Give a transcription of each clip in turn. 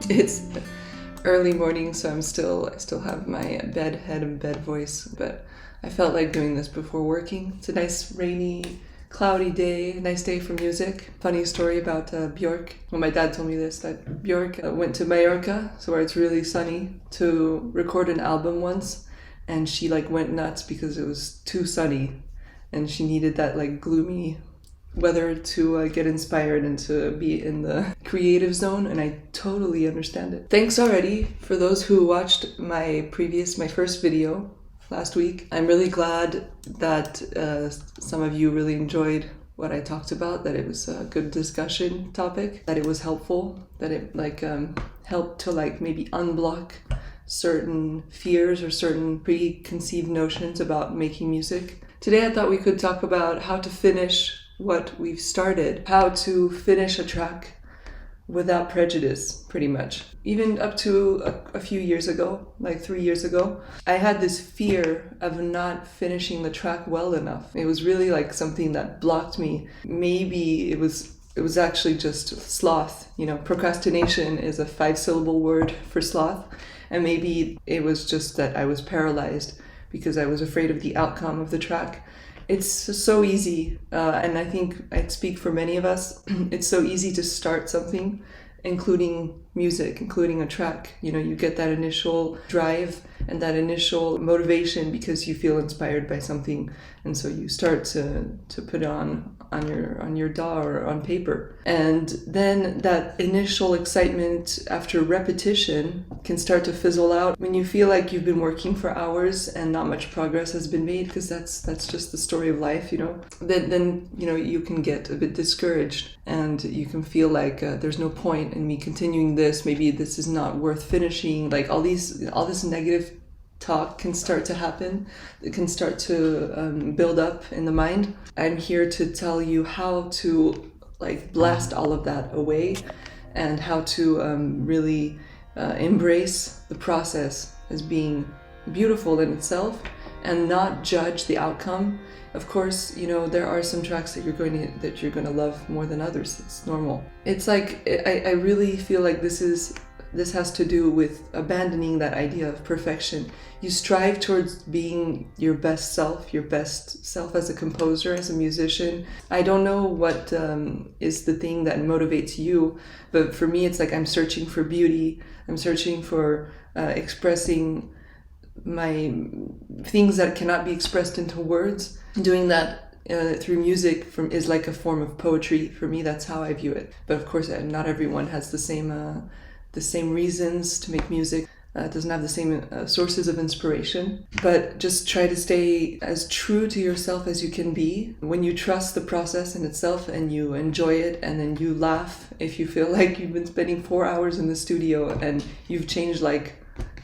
It's early morning, so I still have my head and bed voice, but I felt like doing this before working. It's a nice rainy, cloudy day, nice day for music. Funny story about 𝗵𝗃. Well, my dad told me this, that 𝗵𝗃 went to Mallorca, so where it's really sunny, to record an album once, and she went nuts because it was too sunny, and she needed that gloomy weather to get inspired and to be in the creative zone, and I totally understand it. Thanks already for those who watched my first video last week. I'm really glad that some of you really enjoyed what I talked about, that it was a good discussion topic, that it was helpful, that it helped to maybe unblock certain fears or certain preconceived notions about making music. Today I thought we could talk about how to finish what we've started, how to finish a track without prejudice, pretty much. Even up to a few years ago, 3 years ago, I had this fear of not finishing the track well enough. It was really something that blocked me. Maybe it was actually just sloth. Procrastination is a 5-syllable word for sloth, and maybe it was just that I was paralyzed because I was afraid of the outcome of the track. It's so easy, and I think I'd speak for many of us, it's so easy to start something, including music, including a track. You get that initial drive and that initial motivation because you feel inspired by something, and so you start to put it on your DAW or on paper. And then that initial excitement after repetition can start to fizzle out when you feel like you've been working for hours and not much progress has been made, because that's just the story of life, Then you can get a bit discouraged, and you can feel like there's no point in me continuing this. Maybe this is not worth finishing. All this negative talk can start to happen. It can start to build up in the mind. I'm here to tell you how to blast all of that away, and how to really embrace the process as being beautiful in itself and not judge the outcome. Of course, there are some tracks that you're going to love more than others. It's normal. It's I really feel like this has to do with abandoning that idea of perfection. You strive towards being your best self as a composer, as a musician. I don't know what is the thing that motivates you, but for me it's I'm searching for beauty. I'm searching for expressing my things that cannot be expressed into words. Doing that through music is like a form of poetry. For me, that's how I view it. But of course, not everyone has the same reasons to make music. Doesn't have the same sources of inspiration. But just try to stay as true to yourself as you can be. When you trust the process in itself and you enjoy it, and then you laugh if you feel like you've been spending 4 hours in the studio and you've changed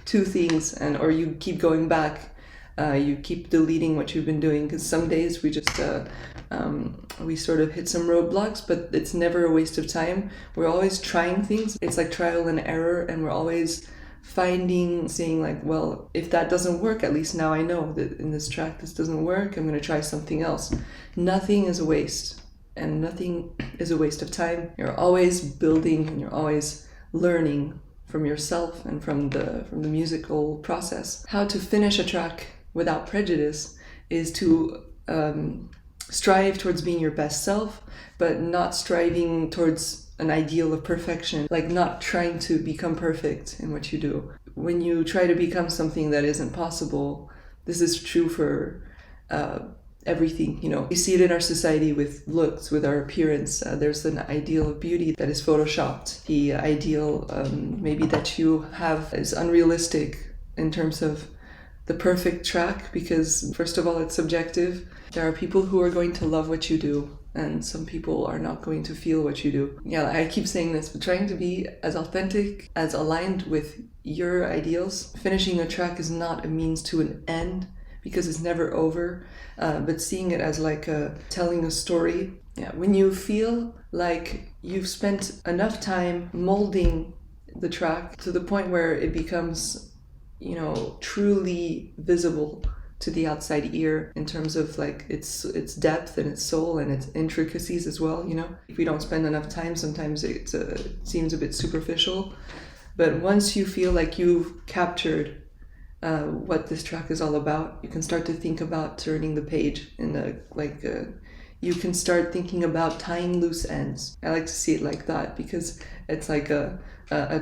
2 things, or you keep going back. You keep deleting what you've been doing, because some days we just we sort of hit some roadblocks, but it's never a waste of time. We're always trying things. It's like trial and error, and we're always saying well, if that doesn't work, at least now I know that in this track this doesn't work. I'm going to try something else. Nothing is a waste, and nothing is a waste of time. You're always building, and you're always learning from yourself and from the musical process. How to finish a track without prejudice is to strive towards being your best self, but not striving towards an ideal of perfection, not trying to become perfect in what you do. When you try to become something that isn't possible, this is true for everything. We see it in our society with looks, with our appearance. There's an ideal of beauty that is photoshopped. The ideal maybe that you have is unrealistic in terms of the perfect track, because first of all, it's subjective. There are people who are going to love what you do, and some people are not going to feel what you do. Yeah, I keep saying this, but trying to be as authentic, as aligned with your ideals. Finishing a track is not a means to an end, because it's never over, but seeing it as telling a story. Yeah, when you feel like you've spent enough time molding the track to the point where it becomes truly visible to the outside ear in terms of like its depth and its soul and its intricacies as well, you know. If we don't spend enough time, sometimes it seems a bit superficial. But once you feel like you've captured what this track is all about, you can start to think about turning the page you can start thinking about tying loose ends. I like to see it like that because it's like a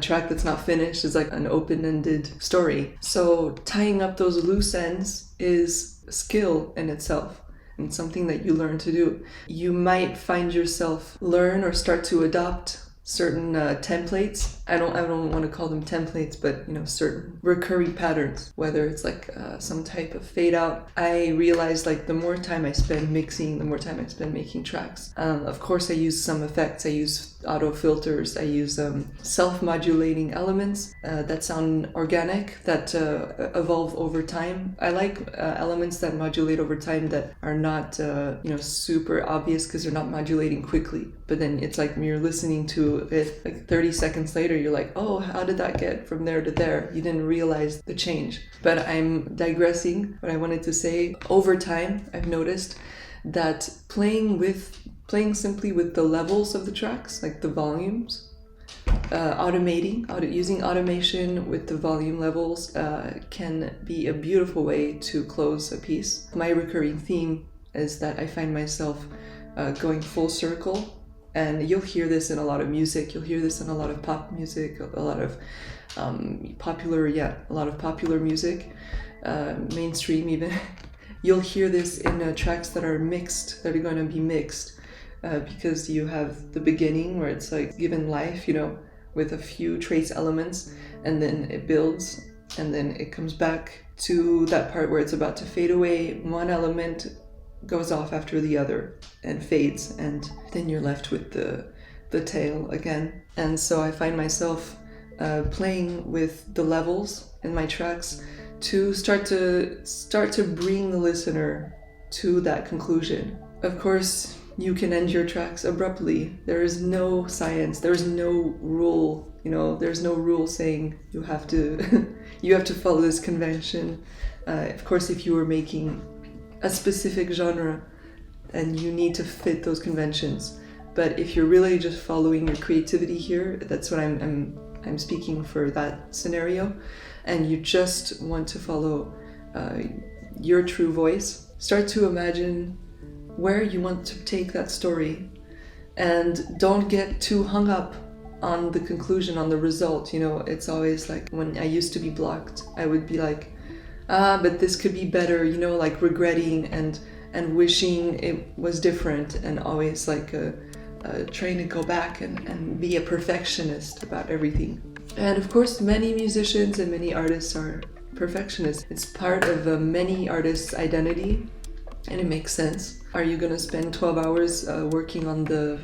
track that's not finished. It's like an open-ended story. So tying up those loose ends is a skill in itself and something that you learn to do. You might find yourself learn or start to adopt certain templates. I don't want to call them templates, but you know, certain recurring patterns, whether it's like some type of fade out. I realized like the more time I spend mixing, the more time I spend making tracks. Of course I use some effects. I use auto filters. I use self-modulating elements that sound organic, that evolve over time. I like elements that modulate over time that are not super obvious because they're not modulating quickly, but then it's like when you're listening to it like 30 seconds later, you're like, oh, how did that get from there to there? You didn't realize the change. But I'm digressing. What I wanted to say, over time I've noticed that playing simply with the levels of the tracks, like the volumes, using automation with the volume levels can be a beautiful way to close a piece. My recurring theme is that I find myself going full circle. And you'll hear this in a lot of music. You'll hear this in a lot of pop music, a lot of popular music, mainstream even. You'll hear this in tracks that are mixed, that are going to be mixed, because you have the beginning where it's like given life, you know, with a few trace elements, and then it builds, and then it comes back to that part where it's about to fade away. One element goes off after the other and fades, and then you're left with the tail again. And so I find myself playing with the levels in my tracks to start to bring the listener to that conclusion. Of course, you can end your tracks abruptly. There is no science, there's no rule, you know, there's no rule saying you have to you have to follow this convention. Of course, if you were making a specific genre and you need to fit those conventions, but if you're really just following your creativity here, that's what I'm speaking for that scenario, and you just want to follow your true voice, start to imagine where you want to take that story, and don't get too hung up on the conclusion, on the result. You know, it's always like when I used to be blocked, I would be like, but this could be better, you know, like regretting and wishing it was different, and always like trying to go back and be a perfectionist about everything. And of course, many musicians and many artists are perfectionists. It's part of many artists' identity, and it makes sense. Are you going to spend 12 hours working on the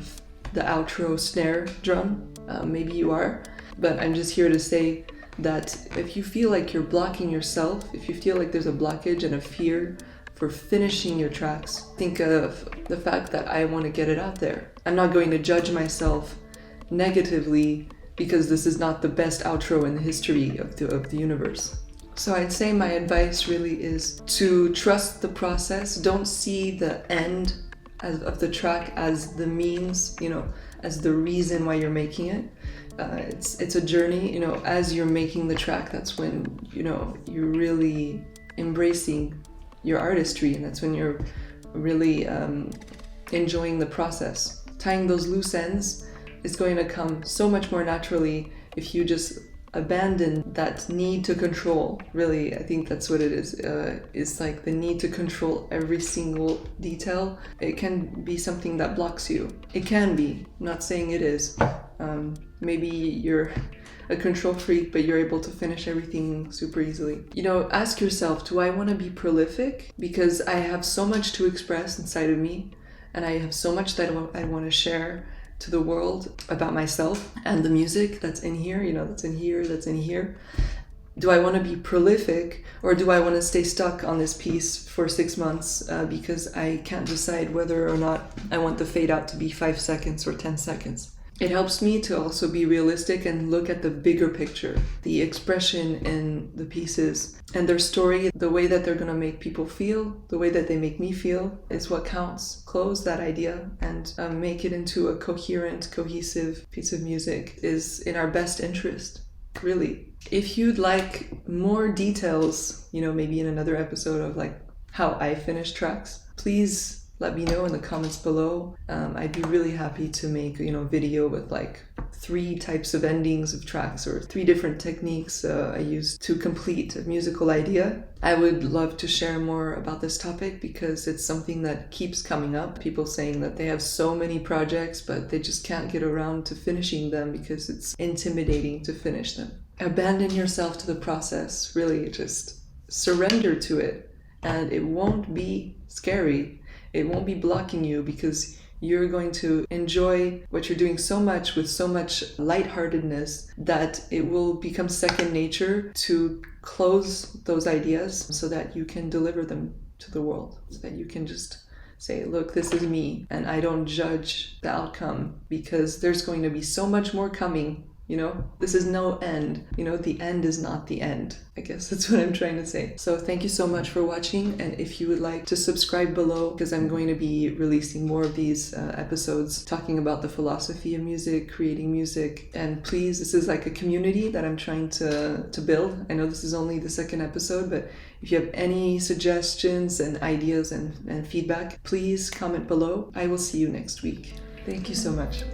outro snare drum? Maybe you are, but I'm just here to say that if you feel like you're blocking yourself, if you feel like there's a blockage and a fear for finishing your tracks, think of the fact that I want to get it out there. I'm not going to judge myself negatively because this is not the best outro in the history of the universe. So I'd say my advice really is to trust the process. Don't see the end of the track as the means, you know, as the reason why you're making it. It's a journey, you know. As you're making the track, that's when, you know, you're really embracing your artistry, and that's when you're really enjoying the process. Tying those loose ends is going to come so much more naturally if you just abandon that need to control. Really, I think that's what it is. It's like the need to control every single detail. It can be something that blocks you. It can be, I'm not saying it is. Maybe you're a control freak, but you're able to finish everything super easily. You know, ask yourself, do I want to be prolific? Because I have so much to express inside of me, and I have so much that I want to share to the world about myself and the music that's in here, you know, that's in here, that's in here. Do I want to be prolific, or do I want to stay stuck on this piece for 6 months because I can't decide whether or not I want the fade out to be 5 seconds or 10 seconds? It helps me to also be realistic and look at the bigger picture, the expression in the pieces and their story, the way that they're going to make people feel, the way that they make me feel is what counts. Close that idea and make it into a coherent, cohesive piece of music is in our best interest, really. If you'd like more details, maybe in another episode of like how I finish tracks, please let me know in the comments below. I'd be really happy to make a video with like 3 types of endings of tracks or 3 different techniques I use to complete a musical idea. I would love to share more about this topic because it's something that keeps coming up. People saying that they have so many projects but they just can't get around to finishing them because it's intimidating to finish them. Abandon yourself to the process, really just surrender to it, and it won't be scary. It won't be blocking you because you're going to enjoy what you're doing so much with so much lightheartedness that it will become second nature to close those ideas so that you can deliver them to the world, so that you can just say, look, this is me and I don't judge the outcome because there's going to be so much more coming. This is no end. The end is not the end. I guess that's what I'm trying to say. So thank you so much for watching. And if you would like to subscribe below, because I'm going to be releasing more of these episodes talking about the philosophy of music, creating music. And please, this is like a community that I'm trying to build. I know this is only the 2nd episode, but if you have any suggestions and ideas and feedback, please comment below. I will see you next week. Thank you so much.